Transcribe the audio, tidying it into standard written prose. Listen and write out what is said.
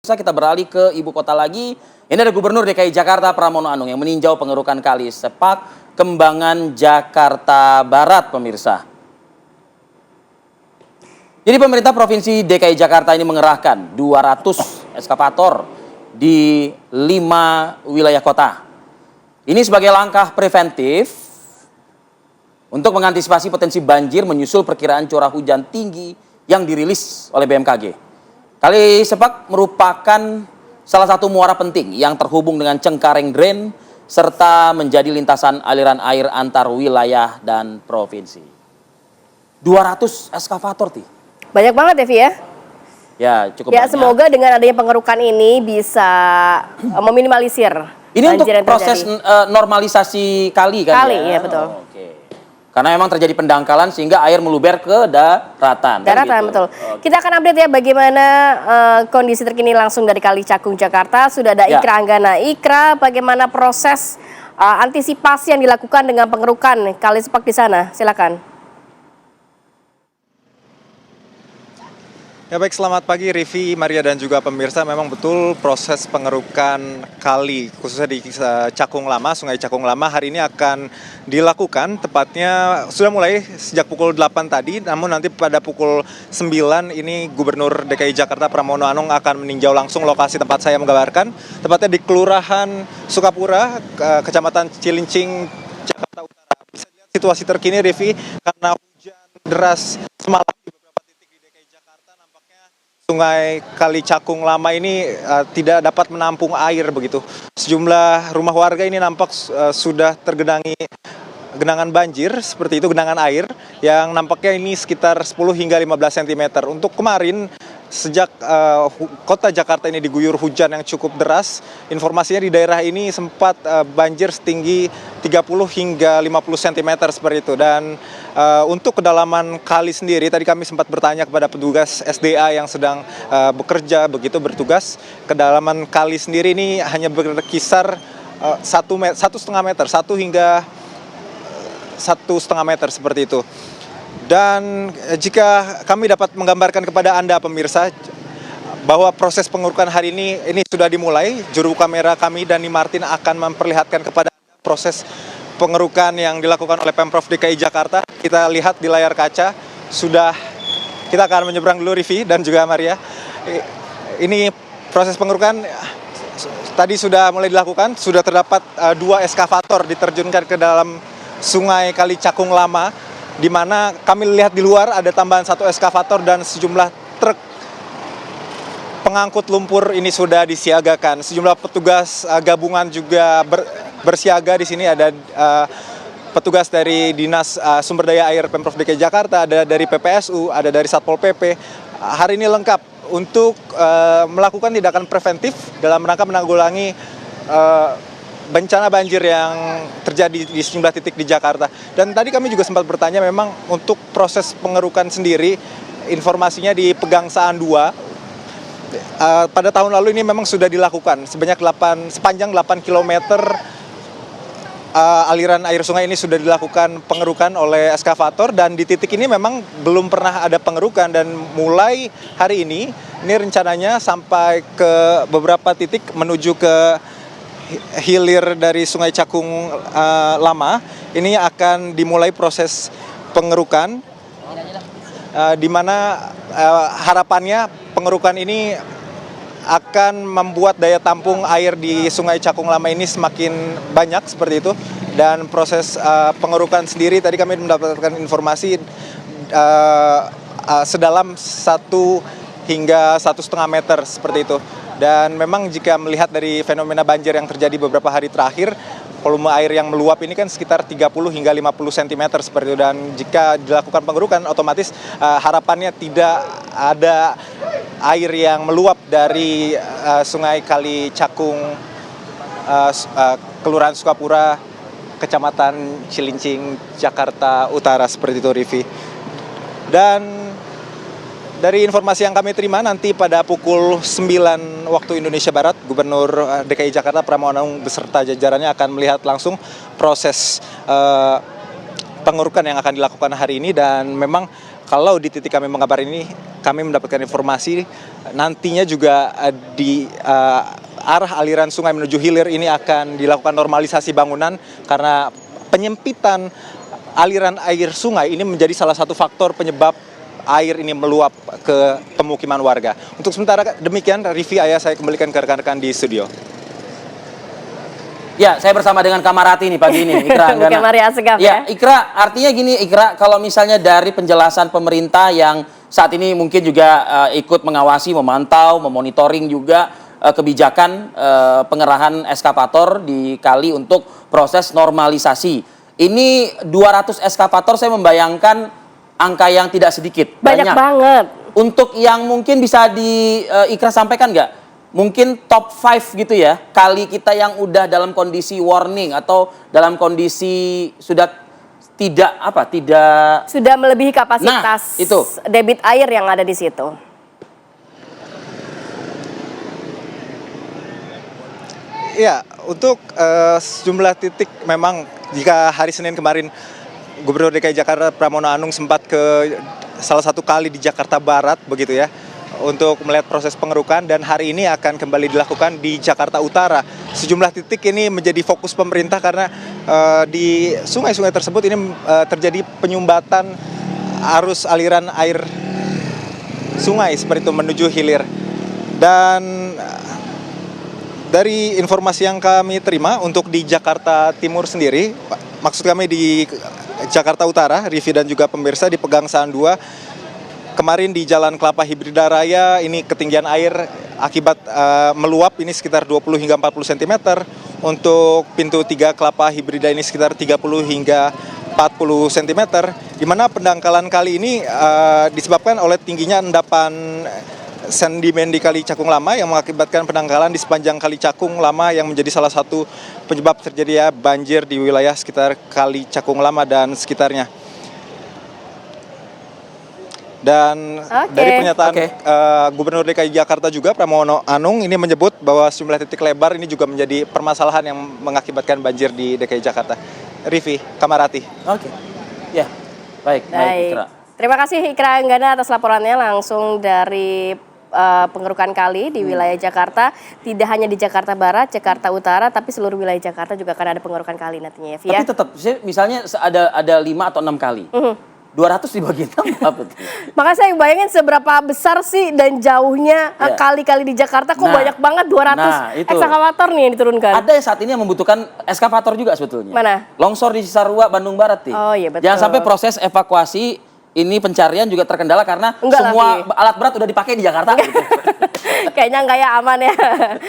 Kita beralih ke ibu kota lagi. Ini ada Gubernur DKI Jakarta Pramono Anung yang meninjau pengerukan kali Sepak Kembangan Jakarta Barat, pemirsa. Jadi pemerintah Provinsi DKI Jakarta ini mengerahkan 200 eskavator di 5 wilayah kota. Ini sebagai langkah preventif untuk mengantisipasi potensi banjir menyusul perkiraan curah hujan tinggi yang dirilis oleh BMKG. Kali Sepak merupakan salah satu muara penting yang terhubung dengan Cengkareng Drain serta menjadi lintasan aliran air antar wilayah dan provinsi. 200 eskavator, Ti. Banyak banget ya, Vi ya? Ya, cukup ya, banyak. Semoga dengan adanya pengerukan ini bisa meminimalisir ini untuk banjir yang proses normalisasi kali kan kali, ya? Iya betul. Oke. Karena memang terjadi pendangkalan sehingga air meluber ke daratan. Daratan, kan gitu? betul. Kita akan update ya bagaimana kondisi terkini langsung dari Kali Cakung, Jakarta. Sudah ada Ikra Anggana. Ikra, bagaimana proses antisipasi yang dilakukan dengan pengerukan Kali Sepak di sana? Silakan. Ya baik, selamat pagi Rivi, Maria dan juga pemirsa. Memang betul proses pengerukan kali khususnya di Cakung Lama, Sungai Cakung Lama hari ini akan dilakukan. Tepatnya sudah mulai sejak pukul 8 tadi, namun nanti pada pukul 9 ini Gubernur DKI Jakarta Pramono Anung akan meninjau langsung lokasi tempat saya menggambarkan. Tepatnya di Kelurahan Sukapura, Kecamatan Cilincing, Jakarta Utara. Bisa dilihat situasi terkini Rivi, karena hujan deras semalam Sungai Kali Cakung Lama ini tidak dapat menampung air begitu. Sejumlah rumah warga ini nampak sudah tergenangi genangan banjir, seperti itu, genangan air yang nampaknya ini sekitar 10 hingga 15 cm. Untuk kemarin sejak kota Jakarta ini diguyur hujan yang cukup deras, informasinya di daerah ini sempat banjir setinggi 30 hingga 50 cm seperti itu. Dan untuk kedalaman kali sendiri, tadi kami sempat bertanya kepada petugas SDA yang sedang bekerja begitu bertugas, kedalaman kali sendiri ini hanya berkisar 1,5 meter, 1 hingga 1,5 meter seperti itu. Dan jika kami dapat menggambarkan kepada Anda pemirsa bahwa proses pengerukan hari ini sudah dimulai, juru kamera kami Dani Martin akan memperlihatkan kepada Anda proses pengerukan yang dilakukan oleh Pemprov DKI Jakarta. Kita lihat di layar kaca, kita akan menyeberang dulu Rivi dan juga Maria. Ini proses pengerukan tadi sudah mulai dilakukan, sudah terdapat 2 eskavator diterjunkan ke dalam Sungai Kali Cakung Lama, di mana kami lihat di luar ada tambahan 1 eskavator dan sejumlah truk pengangkut lumpur ini sudah disiagakan. Sejumlah petugas gabungan juga bersiaga di sini. Ada petugas dari Dinas Sumber Daya Air Pemprov DKI Jakarta, ada dari PPSU, ada dari Satpol PP. Hari ini lengkap untuk melakukan tindakan preventif dalam rangka menanggulangi bencana banjir yang terjadi di sejumlah titik di Jakarta. Dan tadi kami juga sempat bertanya, memang untuk proses pengerukan sendiri, informasinya di Pegangsaan 2, pada tahun lalu ini memang sudah dilakukan sepanjang 8 km aliran air sungai ini sudah dilakukan pengerukan oleh eskavator, dan di titik ini memang belum pernah ada pengerukan. Dan mulai hari ini rencananya sampai ke beberapa titik menuju ke hilir dari Sungai Cakung Lama, ini akan dimulai proses pengerukan, di mana harapannya pengerukan ini akan membuat daya tampung air di Sungai Cakung Lama ini semakin banyak seperti itu. Dan proses pengerukan sendiri tadi kami mendapatkan informasi sedalam 1 hingga 1,5 meter seperti itu. Dan memang jika melihat dari fenomena banjir yang terjadi beberapa hari terakhir, volume air yang meluap ini kan sekitar 30 hingga 50 cm seperti itu. Dan jika dilakukan pengerukan, otomatis harapannya tidak ada air yang meluap dari Sungai Kali Cakung, Kelurahan Sukapura, Kecamatan Cilincing, Jakarta Utara seperti itu, Rivi. Dan dari informasi yang kami terima, nanti pada pukul 9 waktu Indonesia Barat, Gubernur DKI Jakarta Pramono Anung beserta jajarannya akan melihat langsung proses pengerukan yang akan dilakukan hari ini. Dan memang kalau di titik kami mengabar ini, kami mendapatkan informasi nantinya juga di arah aliran sungai menuju hilir ini akan dilakukan normalisasi bangunan karena penyempitan aliran air sungai ini menjadi salah satu faktor penyebab air ini meluap ke pemukiman warga. Untuk sementara demikian, Rivi, Ayah, saya kembalikan ke rekan-rekan di studio. Ya, saya bersama dengan Kamarati nih pagi ini, Ikra Anggana. Bukan Maria Segaf ya. Ikra, artinya gini Ikra, kalau misalnya dari penjelasan pemerintah yang saat ini mungkin juga ikut mengawasi, memantau, memonitoring juga kebijakan pengerahan eskavator di kali untuk proses normalisasi. Ini 200 eskavator, saya membayangkan angka yang tidak sedikit. Banyak banget. Untuk yang mungkin bisa di Ikra sampaikan nggak? Mungkin top 5 gitu ya, kali kita yang udah dalam kondisi warning atau dalam kondisi sudah sudah melebihi kapasitas itu debit air yang ada di situ. Ya, untuk sejumlah titik memang jika hari Senin kemarin Gubernur DKI Jakarta Pramono Anung sempat ke salah satu kali di Jakarta Barat begitu ya, untuk melihat proses pengerukan, dan hari ini akan kembali dilakukan di Jakarta Utara. Sejumlah titik ini menjadi fokus pemerintah karena di sungai-sungai tersebut ini terjadi penyumbatan arus aliran air sungai seperti itu menuju hilir. Dan dari informasi yang kami terima untuk di Jakarta Timur sendiri, maksud kami di Jakarta Utara, Rivi dan juga pemirsa, di Pegangsaan 2, kemarin di Jalan Kelapa Hibrida Raya ini ketinggian air akibat meluap ini sekitar 20 hingga 40 cm. Untuk pintu 3 Kelapa Hibrida ini sekitar 30 hingga 40 cm. Di mana pendangkalan kali ini disebabkan oleh tingginya endapan sedimen di Kali Cakung Lama yang mengakibatkan pendangkalan di sepanjang Kali Cakung Lama yang menjadi salah satu penyebab terjadinya banjir di wilayah sekitar Kali Cakung Lama dan sekitarnya. Dan dari pernyataan Gubernur DKI Jakarta juga Pramono Anung ini menyebut bahwa sejumlah titik lebar ini juga menjadi permasalahan yang mengakibatkan banjir di DKI Jakarta. Rivi, Kamarati. Ya, baik Ikra. Terima kasih Ikra Anggana atas laporannya langsung dari pengerukan kali di wilayah Jakarta. Tidak hanya di Jakarta Barat, Jakarta Utara, tapi seluruh wilayah Jakarta juga akan ada pengerukan kali nantinya ya, Via. Tapi tetap, misalnya ada 5 atau 6 kali. 200 dibagi 6 apa tuh? Makanya saya bayangin seberapa besar sih dan jauhnya kali-kali di Jakarta kok banyak banget 200 ekskavator nih yang diturunkan. Ada yang saat ini yang membutuhkan ekskavator juga sebetulnya. Mana? Longsor di Cisarua, Bandung Barat nih. Oh iya betul. Jangan sampai proses evakuasi ini pencarian juga terkendala karena semua alat berat udah dipakai di Jakarta. Kayaknya enggak ya, aman ya.